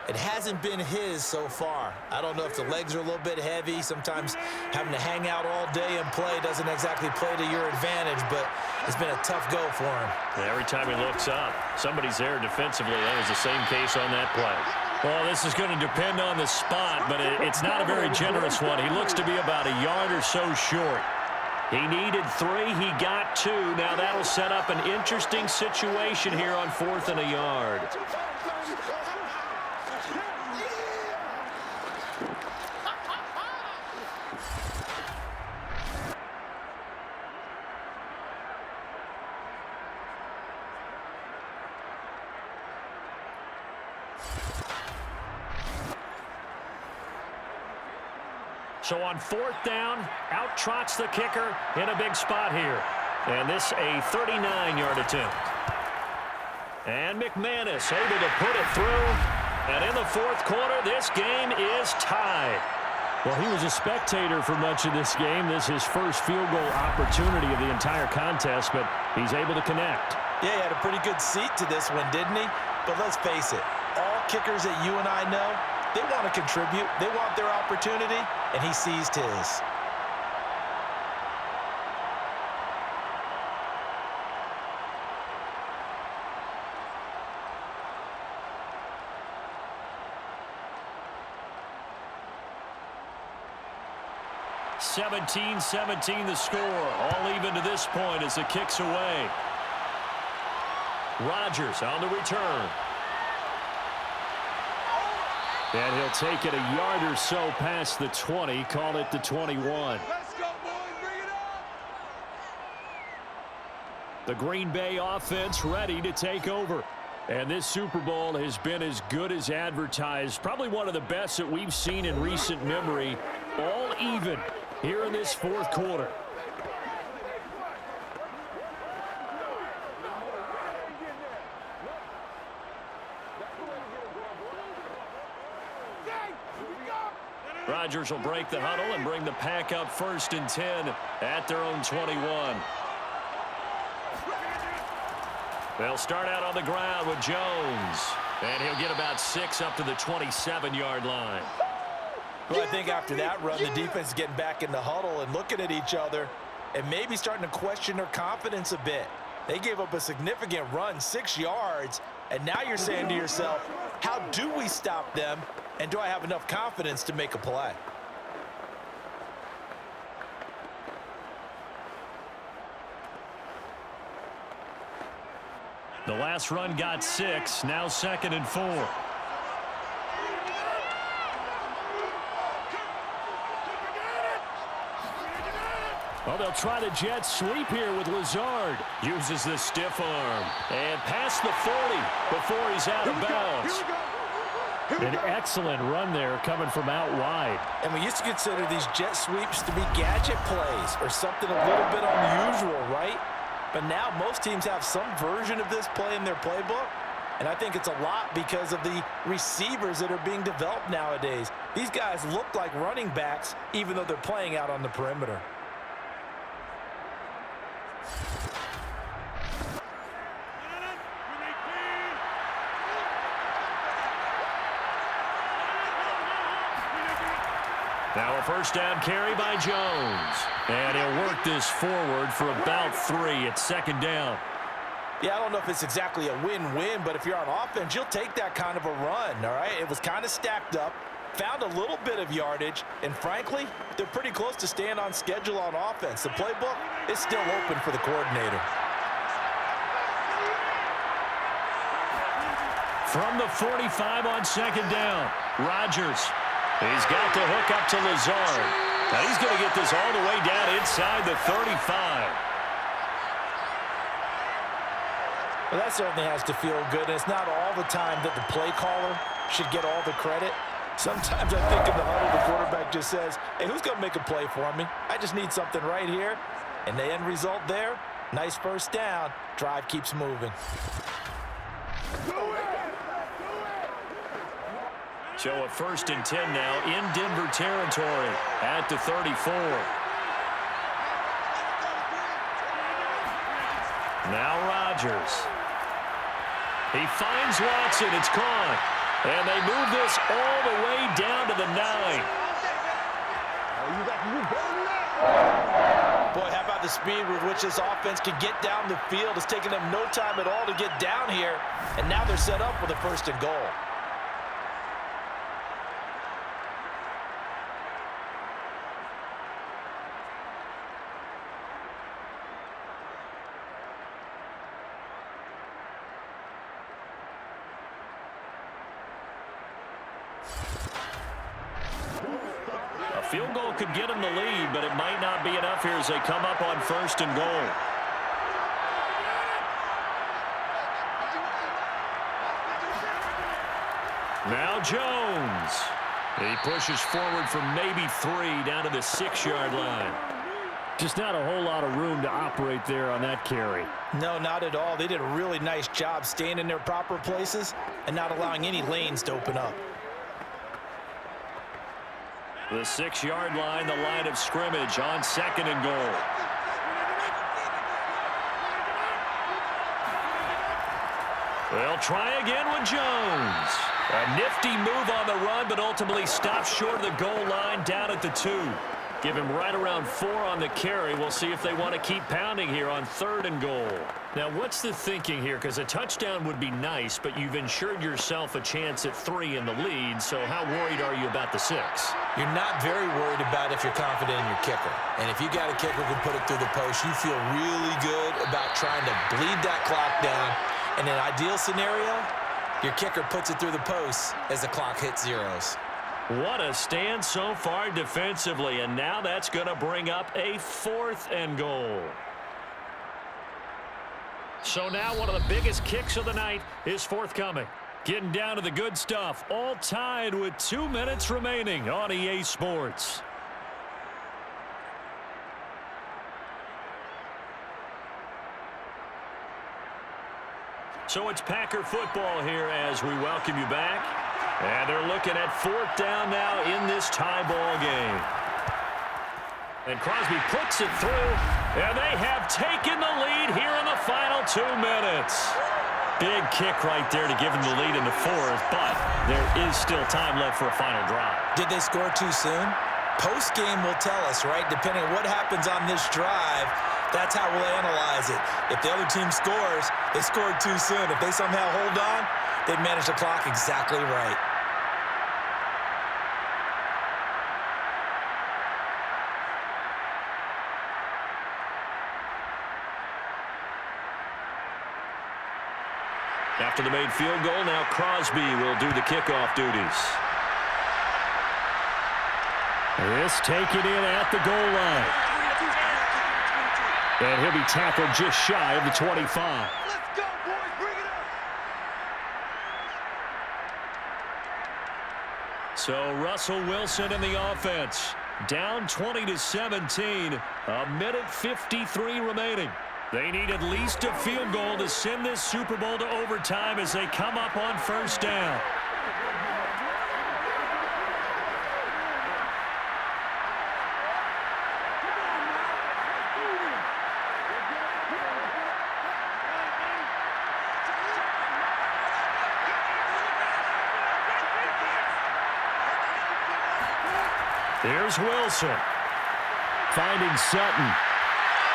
It hasn't been his so far. I don't know if the legs are a little bit heavy. Sometimes having to hang out all day and play doesn't exactly play to your advantage, but it's been a tough go for him. And every time he looks up, somebody's there defensively. That was the same case on that play. Well, this is going to depend on the spot, but it's not a very generous one. He looks to be about a yard or so short. He needed 3. He got 2. Now that'll set up an interesting situation here on 4th and a yard. So on 4th down, out trots the kicker in a big spot here. And this a 39-yard attempt. And McManus able to put it through. And in the fourth quarter, this game is tied. Well, he was a spectator for much of this game. This is his first field goal opportunity of the entire contest, but he's able to connect. Yeah, he had a pretty good seat to this one, didn't he? But let's face it, all kickers that you and I know, they want to contribute. They want their opportunity, and he seized his. (17-17) the score. All even to this point as the kick's away. Rodgers on the return. And he'll take it a yard or so past the 20, call it the 21. Let's go, boys, bring it up! The Green Bay offense ready to take over. And this Super Bowl has been as good as advertised. Probably one of the best that we've seen in recent memory. All even here in this fourth quarter. Rodgers will break the huddle and bring the pack up 1st and 10 at their own 21. They'll start out on the ground with Jones. And he'll get about 6 up to the 27-yard line. Well, I think after that run, the defense is getting back in the huddle and looking at each other and maybe starting to question their confidence a bit. They gave up a significant run, 6 yards, and now you're saying to yourself, how do we stop them, and do I have enough confidence to make a play? The last run got 6, now 2nd and 4. Well, they'll try the jet sweep here with Lazard. Uses the stiff arm. And past the 40 before he's out of bounds. An excellent run there coming from out wide. And we used to consider these jet sweeps to be gadget plays or something a little bit unusual, right? But now most teams have some version of this play in their playbook. And I think it's a lot because of the receivers that are being developed nowadays. These guys look like running backs even though they're playing out on the perimeter. Now a 1st down carry by Jones. And he'll work this forward for about 3 at 2nd down. Yeah, I don't know if it's exactly a win-win, but if you're on offense, you'll take that kind of a run, all right? It was kind of stacked up, found a little bit of yardage, and frankly, they're pretty close to staying on schedule on offense. The playbook is still open for the coordinator. From the 45 on 2nd down, Rodgers. He's got the hook up to Lazard. Now he's going to get this all the way down inside the 35. Well, that certainly has to feel good. And it's not all the time that the play caller should get all the credit. Sometimes I think in the huddle, the quarterback just says, hey, who's going to make a play for me? I just need something right here. And the end result there, nice 1st down. Drive keeps moving. So a 1st and 10 now in Denver territory at the 34. Now Rodgers. He finds Watson. It's caught. And they move this all the way down to the 9. Boy, how about the speed with which this offense can get down the field? It's taken them no time at all to get down here. And now they're set up with a 1st and goal. A field goal could get them the lead, but it might not be enough here as they come up on 1st and goal. Now Jones. He pushes forward from maybe 3 down to the 6-yard line. Just not a whole lot of room to operate there on that carry. No, not at all. They did a really nice job staying in their proper places and not allowing any lanes to open up. The 6-yard line, the line of scrimmage on 2nd and goal. They'll try again with Jones. A nifty move on the run, but ultimately stops short of the goal line down at the 2. Give him right around 4 on the carry. We'll see if they want to keep pounding here on 3rd and goal. Now, what's the thinking here? Because a touchdown would be nice, but you've ensured yourself a chance at 3 in the lead, so how worried are you about the 6? You're not very worried about if you're confident in your kicker. And if you got a kicker who can put it through the post, you feel really good about trying to bleed that clock down. In an ideal scenario, your kicker puts it through the post as the clock hits zeros. What a stand so far defensively, and now that's going to bring up a 4th and goal. So now one of the biggest kicks of the night is forthcoming. Getting down to the good stuff, all tied with 2 minutes remaining on EA Sports. So it's Packer football here as we welcome you back. And they're looking at 4th down now in this tie ball game. And Crosby puts it through, and they have taken the lead here in the final 2 minutes. Big kick right there to give them the lead in the 4th, but there is still time left for a final drive. Did they score too soon? Post-game will tell us, right? Depending on what happens on this drive, that's how we'll analyze it. If the other team scores, they scored too soon. If they somehow hold on, they manage the clock exactly right. After the made field goal, now Crosby will do the kickoff duties. This taken in at the goal line. And he'll be tackled just shy of the 25. Let's go, boys. Bring it up. So Russell Wilson in the offense. Down 20-17. A minute 53 remaining. They need at least a field goal to send this Super Bowl to overtime as they come up on 1st down. Here's Wilson. Finding Sutton.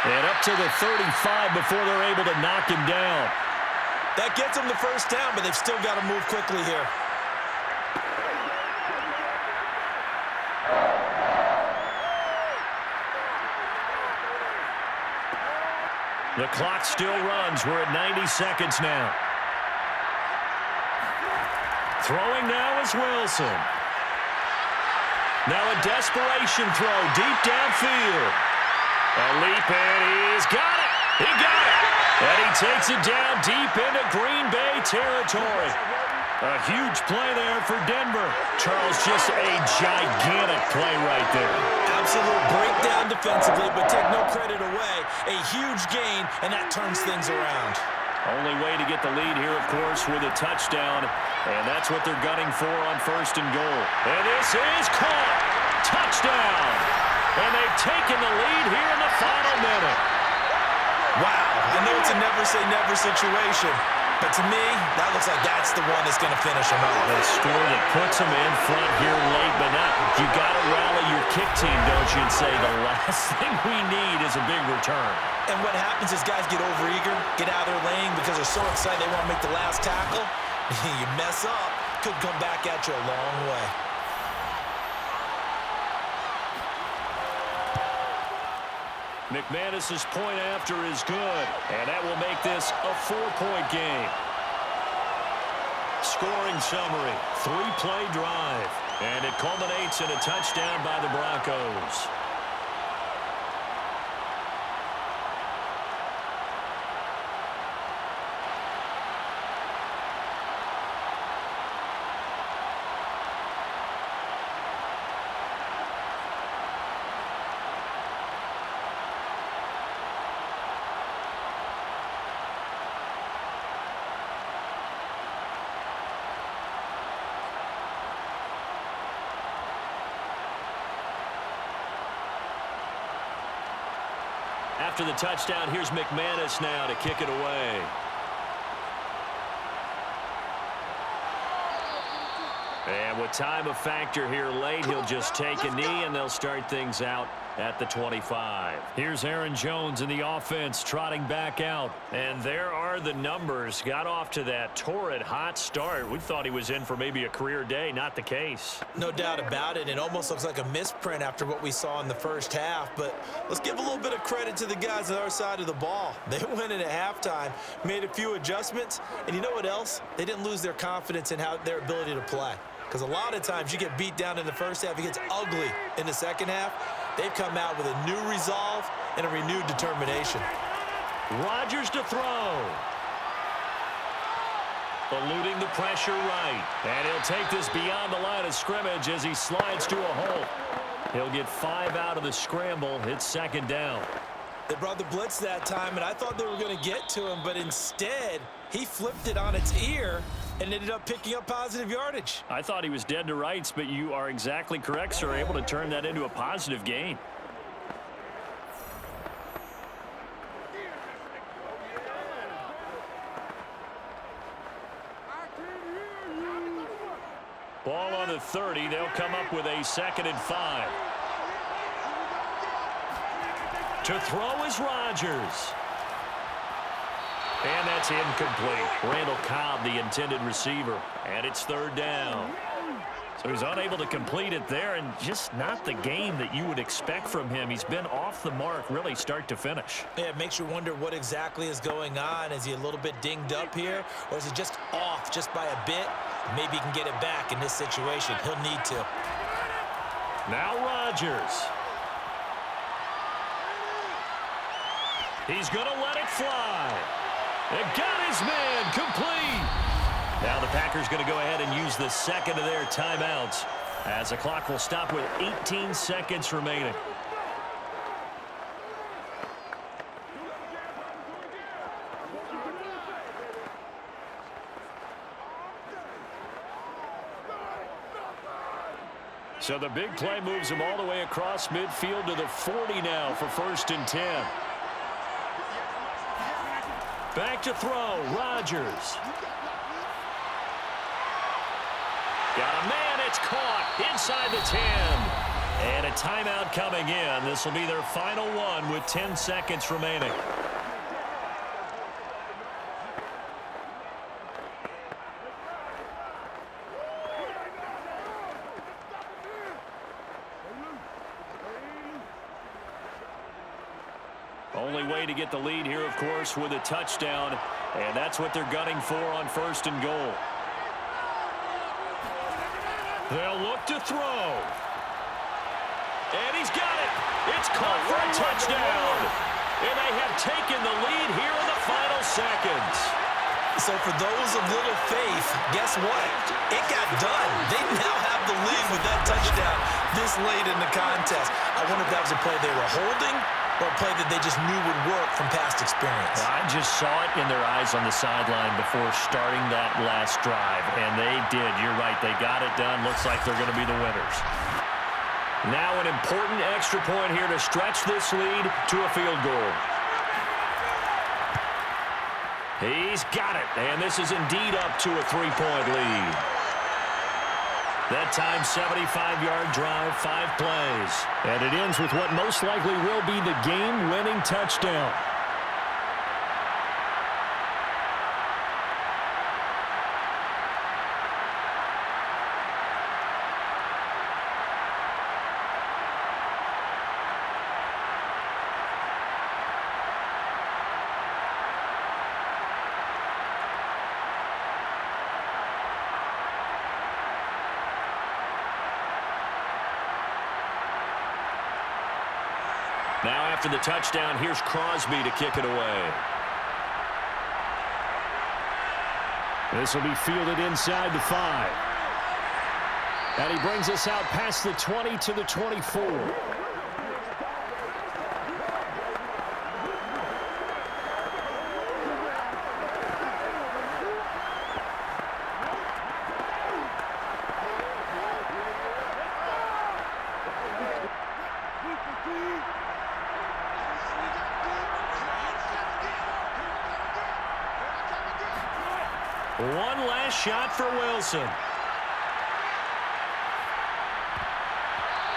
And up to the 35 before they're able to knock him down. That gets them the 1st down, but they've still got to move quickly here. The clock still runs. We're at 90 seconds now. Throwing now is Wilson. Now a desperation throw deep downfield. A leap, and he's got it. He got it. And he takes it down deep into Green Bay territory. A huge play there for Denver. Charles, just a gigantic play right there. Absolute breakdown defensively, but take no credit away. A huge gain, and that turns things around. Only way to get the lead here, of course, with a touchdown. And that's what they're gunning for on 1st and goal. And this is caught. Touchdown. And they've taken the lead here in the final minute. Wow, I know it's a never-say-never situation, but to me, that looks like that's the one that's going to finish them off. A score that puts them in front here late, but not. You got to rally your kick team, don't you, and say the last thing we need is a big return. And what happens is guys get overeager, get out of their lane because they're so excited they want to make the last tackle. You mess up, could come back at you a long way. McManus's point after is good, and that will make this a 4-point game. Scoring summary, 3-play drive, and it culminates in a touchdown by the Broncos. after the touchdown, here's McManus now to kick it away. And with time a factor here late, he'll just take a knee, and they'll start things out at the 25. Here's Aaron Jones in the offense trotting back out. And there are the numbers. Got off to that torrid hot start. We thought he was in for maybe a career day. Not the case. No doubt about it. It almost looks like a misprint after what we saw in the first half. But let's give a little bit of credit to the guys on our side of the ball. They went in at halftime, made a few adjustments. And you know what else? They didn't lose their confidence in their ability to play. Because a lot of times you get beat down in the first half. It gets ugly in the second half. They've come out with a new resolve and a renewed determination. Rodgers to throw. Eluding the pressure right. And he'll take this beyond the line of scrimmage as he slides to a hole. He'll get 5 out of the scramble. It's second down. They brought the blitz that time, and I thought they were going to get to him, but instead he flipped it on its ear and ended up picking up positive yardage. I thought he was dead to rights, but you are exactly correct, sir. Able to turn that into a positive gain. Ball on the 30. They'll come up with a 2nd and 5. To throw is Rodgers. And that's incomplete. Randall Cobb, the intended receiver. And it's 3rd down. So he's unable to complete it there, and just not the game that you would expect from him. He's been off the mark really start to finish. Yeah, it makes you wonder what exactly is going on. Is he a little bit dinged up here, or is he just off just by a bit? Maybe he can get it back in this situation. He'll need to. Now Rodgers. He's going to let it fly. And got his man complete. Now the Packers going to go ahead and use the 2nd of their timeouts as the clock will stop with 18 seconds remaining. So the big play moves him all the way across midfield to the 40 now for 1st and 10. Back to throw, Rodgers. Got a man, it's caught inside the 10. And a timeout coming in. This will be their final one with 10 seconds remaining. Only way to get the lead here, of course, with a touchdown. And that's what they're gunning for on 1st and goal. They'll look to throw. And he's got it. It's caught for a touchdown. And they have taken the lead here in the final seconds. So for those of little faith, guess what? It got done. They now have the lead with that touchdown this late in the contest. I wonder if that was a play they were holding or a play that they just knew would work from past experience. I just saw it in their eyes on the sideline before starting that last drive, and they did. You're right. They got it done. Looks like they're going to be the winners. Now an important extra point here to stretch this lead to a field goal. He's got it, and this is indeed up to a 3-point lead. That time, 75-yard drive, 5 plays. And it ends with what most likely will be the game-winning touchdown. Now after the touchdown, here's Crosby to kick it away. This will be fielded inside the 5. And he brings us out past the 20 to the 24. last shot for Wilson.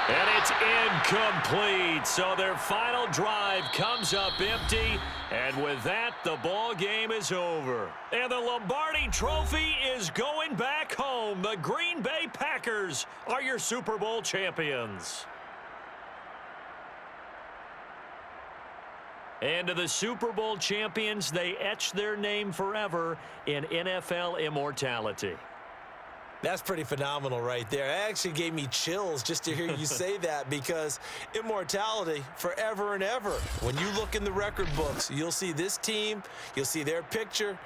And it's incomplete. So their final drive comes up empty. And with that, the ball game is over. And the Lombardi Trophy is going back home. The Green Bay Packers are your Super Bowl champions. And to the Super Bowl champions, they etch their name forever in NFL immortality. That's pretty phenomenal right there. It actually gave me chills just to hear you say that, because immortality forever and ever. When you look in the record books, you'll see this team, you'll see their picture,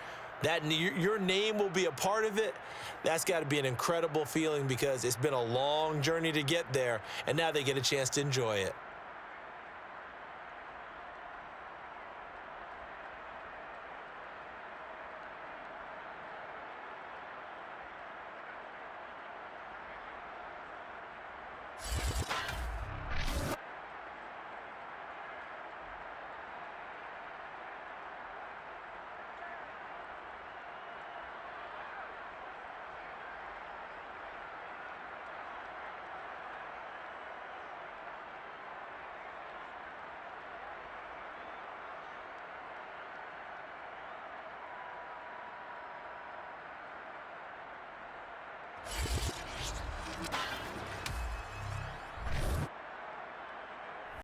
that your name will be a part of it. That's got to be an incredible feeling, because it's been a long journey to get there, and now they get a chance to enjoy it.